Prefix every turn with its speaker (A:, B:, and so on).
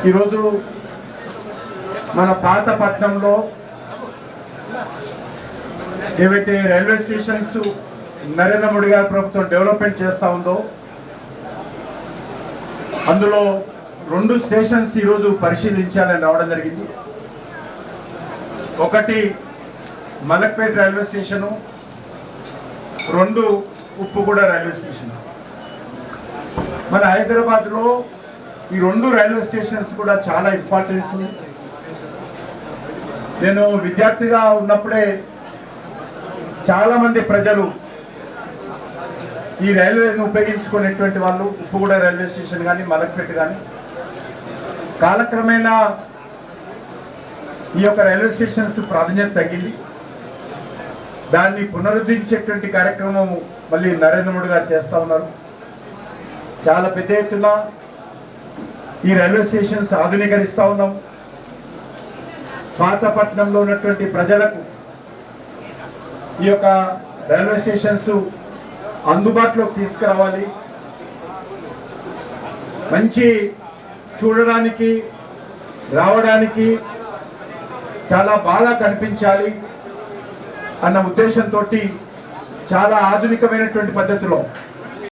A: ఈరోజు మన పాత పట్టణంలో ఏవైతే రైల్వే స్టేషన్స్ నరేంద్ర మోడీ గారి ప్రభుత్వం డెవలప్మెంట్ చేస్తూ ఉందో అందులో 2 స్టేషన్స్ ఈరోజు పరిశీలించాలని రావడం జరిగింది. ఒకటి Malakpet railway station, 2 Uppuguda railway station. మన హైదరాబాద్లో ఈ 2 రైల్వే స్టేషన్స్ కూడా చాలా ఇంపార్టెన్స్ ఉంది. నేను విద్యార్థిగా ఉన్నప్పుడే చాలామంది ప్రజలు ఈ రైల్వేను ఉపయోగించుకునేటువంటి వాళ్ళు ఉప్పుగూడ రైల్వే స్టేషన్ కానీ మలక్పేట కానీ. కాలక్రమేణా ఈ యొక్క రైల్వే స్టేషన్స్ ప్రాధాన్యత తగ్గింది. దాన్ని పునరుద్ధరించేటువంటి కార్యక్రమం మళ్ళీ నరేంద్ర మోడీ గారు చేస్తూ ఉన్నారు. చాలా పెద్ద ఎత్తున ఈ రైల్వే స్టేషన్స్ ఆధునీకరిస్తూ ఉన్నాం. పాతపట్నంలో ఉన్నటువంటి ప్రజలకు ఈ యొక్క రైల్వే స్టేషన్స్ అందుబాటులోకి తీసుకురావాలి. మంచి చూడడానికి రావడానికి చాలా బాగా కనిపించాలి అన్న ఉద్దేశంతో చాలా ఆధునికమైనటువంటి పద్ధతిలో